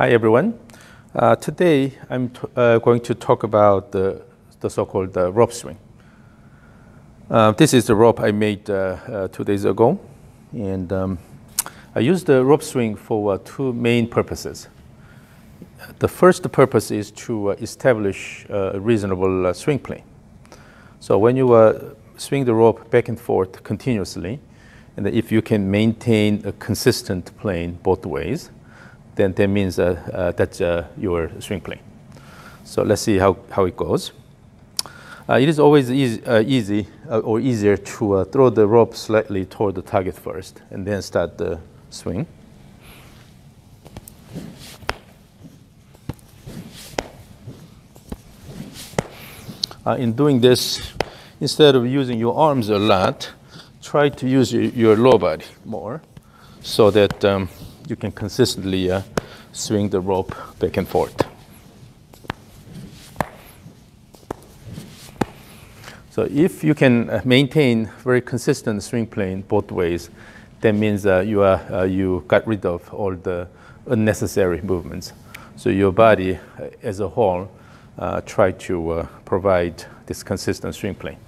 Hi everyone. Today I'm going to talk about the so-called rope swing. This is the rope I made 2 days ago, and I used the rope swing for two main purposes. The first purpose is to establish a reasonable swing plane. So when you swing the rope back and forth continuously, and if you can maintain a consistent plane both ways, then that means that's your swing plane. So let's see how it goes. It is always easier to throw the rope slightly toward the target first and then start the swing. In doing this, instead of using your arms a lot, try to use your lower body more so that you can consistently swing the rope back and forth. So if you can maintain very consistent swing plane both ways, that means you got rid of all the unnecessary movements. So your body as a whole try to provide this consistent swing plane.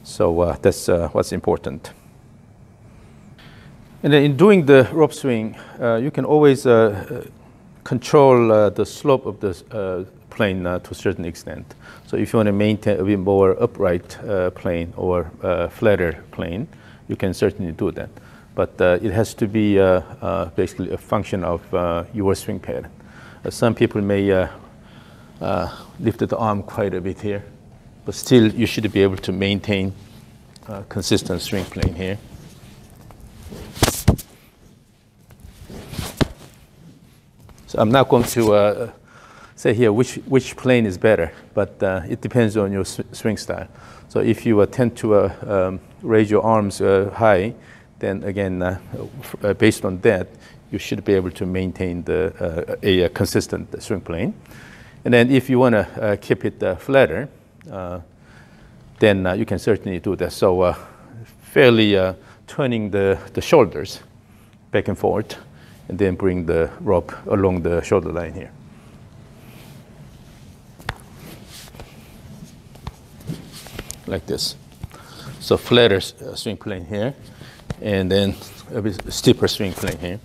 So that's what's important. And then in doing the rope swing, you can always control the slope of the plane to a certain extent. So if you want to maintain a bit more upright plane or flatter plane, you can certainly do that. But it has to be basically a function of your swing pattern. Some people may lift the arm quite a bit here, but still you should be able to maintain a consistent swing plane here. So I'm not going to say here which plane is better, but it depends on your swing style. So if you tend to raise your arms high, then again, based on that, you should be able to maintain a consistent swing plane. And then if you want to keep it flatter, then you can certainly do that. So fairly turning the shoulders back and forth, and then bring the rope along the shoulder line here. Like this. So flatter swing plane here, and then a bit steeper swing plane here.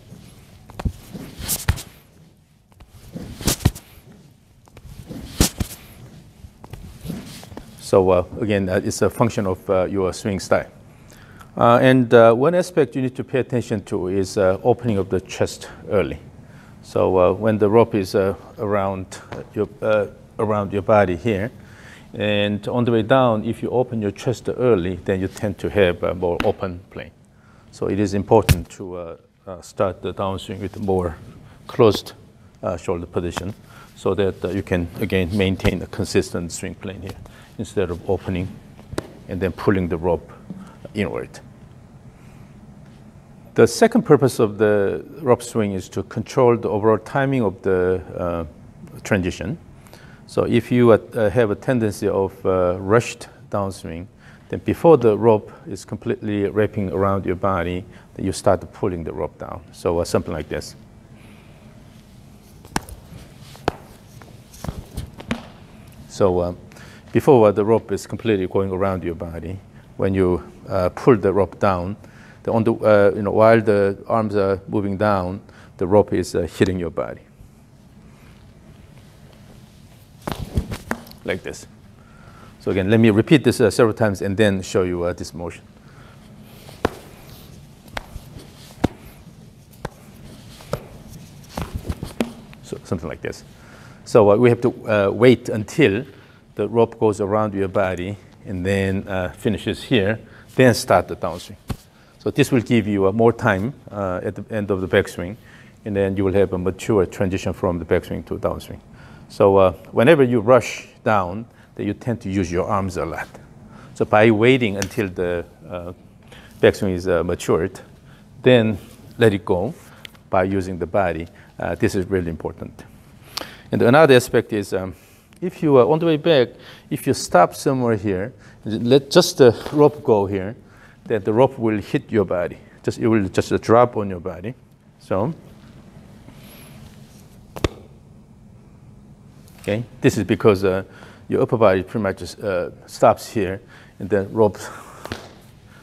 So again, it's a function of your swing style. And one aspect you need to pay attention to is opening of the chest early. So when the rope is around your body here, and on the way down, if you open your chest early, then you tend to have a more open plane. So it is important to start the downswing with a more closed shoulder position, so that you can again maintain a consistent swing plane here, instead of opening and then pulling the rope inward. The second purpose of the rope swing is to control the overall timing of the transition. So if you have a tendency of rushed downswing, then before the rope is completely wrapping around your body, then you start pulling the rope down. So something like this. So before the rope is completely going around your body, when you pull the rope down, while the arms are moving down, the rope is hitting your body. Like this. So again, let me repeat this several times and then show you this motion. So something like this. So we have to wait until the rope goes around your body and then finishes here, then start the downswing. So this will give you more time at the end of the backswing, and then you will have a mature transition from the backswing to downswing. So whenever you rush down, then you tend to use your arms a lot. So by waiting until the backswing is matured, then let it go by using the body. This is really important. And another aspect is if you are on the way back, if you stop somewhere here, let just the rope go here, then the rope will hit your body. It will just drop on your body. So Okay, this is because your upper body pretty much just, stops here, and then rope,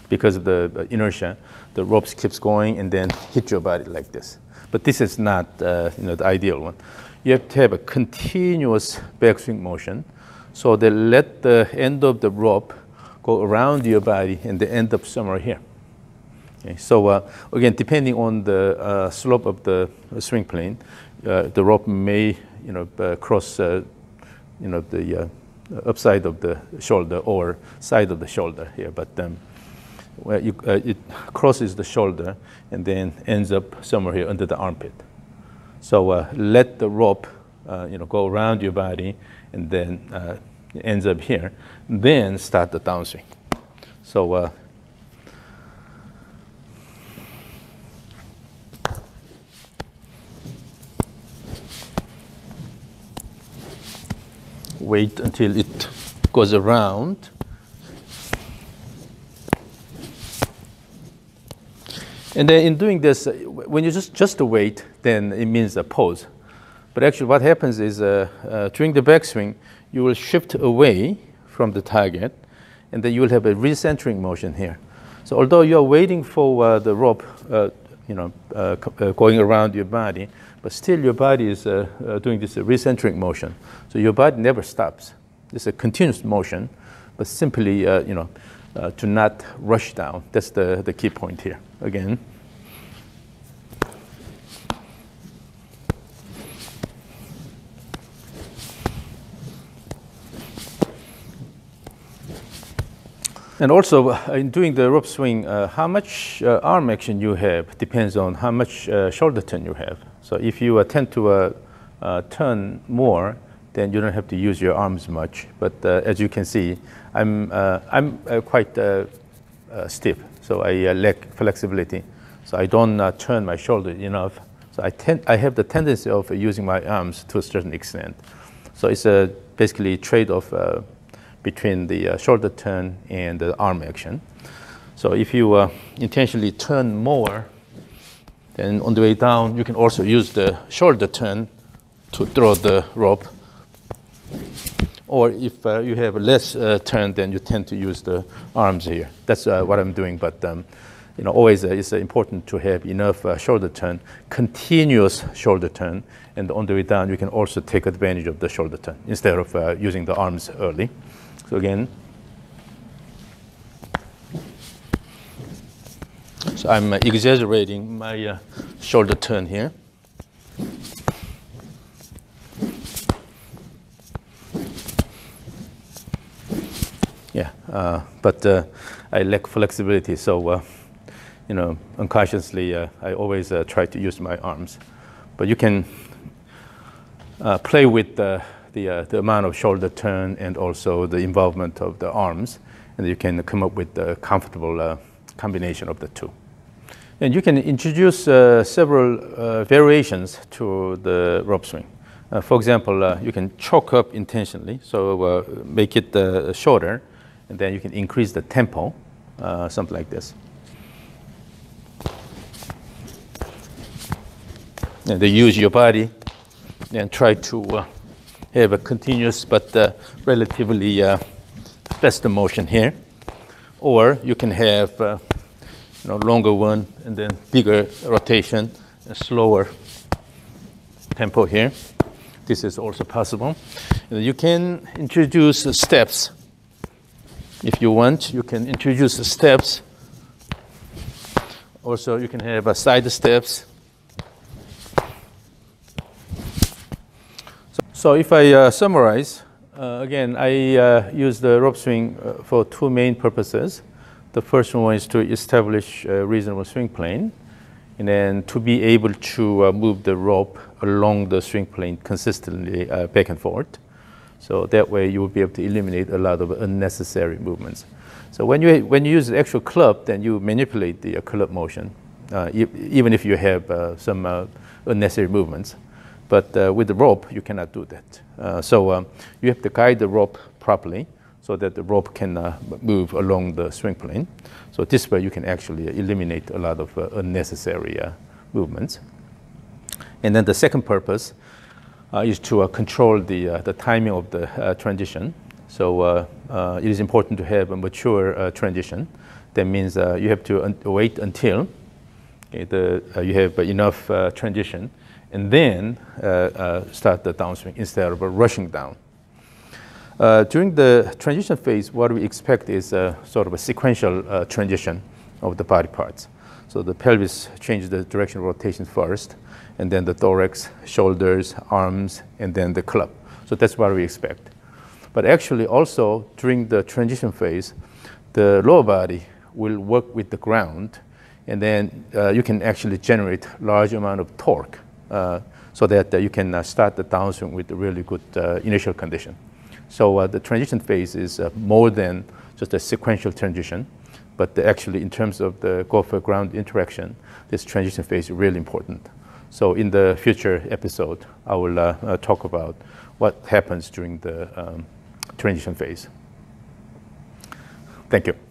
because of the inertia, the ropes keeps going and then hit your body like this. But this is not the ideal one. You have to have a continuous backswing motion, so they let the end of the rope go around your body and they end up somewhere here. Okay, so again, depending on the slope of the swing plane, the rope may cross the upside of the shoulder or side of the shoulder here, but where it crosses the shoulder and then ends up somewhere here under the armpit. So let the rope go around your body and then it ends up here. Then start the downswing. So wait until it goes around. And then in doing this, when you just wait, then it means a pause. But actually what happens is during the backswing, you will shift away from the target, and then you will have a recentering motion here. So although you are waiting for the rope going around your body, but still your body is doing this recentering motion. So your body never stops. It's a continuous motion, but simply to not rush down. That's the key point here. Again. And also, in doing the rope swing, how much arm action you have depends on how much shoulder turn you have. So if you tend to turn more, then you don't have to use your arms much. But as you can see, I'm quite stiff, so I lack flexibility. So I don't turn my shoulder enough. So I have the tendency of using my arms to a certain extent. So it's basically a trade-off between the shoulder turn and the arm action. So if you intentionally turn more, then on the way down, you can also use the shoulder turn to throw the rope. Or if you have less turn, then you tend to use the arms here. That's what I'm doing, but always it's important to have enough shoulder turn, continuous shoulder turn, and on the way down, you can also take advantage of the shoulder turn instead of using the arms early. So again, so I'm exaggerating my shoulder turn here. Yeah, but I lack flexibility, so unconsciously I always try to use my arms. But you can play with the amount of shoulder turn and also the involvement of the arms, and you can come up with a comfortable combination of the two. And you can introduce several variations to the rope swing. For example, you can choke up intentionally, so make it shorter, and then you can increase the tempo, something like this. And then use your body and try to have a continuous but relatively faster motion here. Or you can have longer one and then bigger rotation, a slower tempo here. This is also possible. And you can introduce steps. If you want, you can introduce the steps. Also, you can have side steps. So if I summarize, again, I use the rope swing for two main purposes. The first one is to establish a reasonable swing plane, and then to be able to move the rope along the swing plane consistently back and forth. So that way you will be able to eliminate a lot of unnecessary movements. So when you use the actual club, then you manipulate the club motion, even if you have some unnecessary movements. But with the rope, you cannot do that. So you have to guide the rope properly so that the rope can move along the swing plane. So this way you can actually eliminate a lot of unnecessary movements. And then the second purpose, is to control the timing of the transition. So it is important to have a mature transition. That means you have to wait until you have enough transition, and then start the downswing instead of rushing down. During the transition phase, what we expect is sort of a sequential transition of the body parts. So the pelvis changes the direction of rotation first, and then the thorax, shoulders, arms, and then the club. So that's what we expect. But actually also during the transition phase, the lower body will work with the ground, and then you can actually generate large amount of torque so that you can start the downswing with a really good initial condition. So the transition phase is more than just a sequential transition, but actually in terms of the go-for-ground interaction, this transition phase is really important. So in the future episode, I will talk about what happens during the transition phase. Thank you.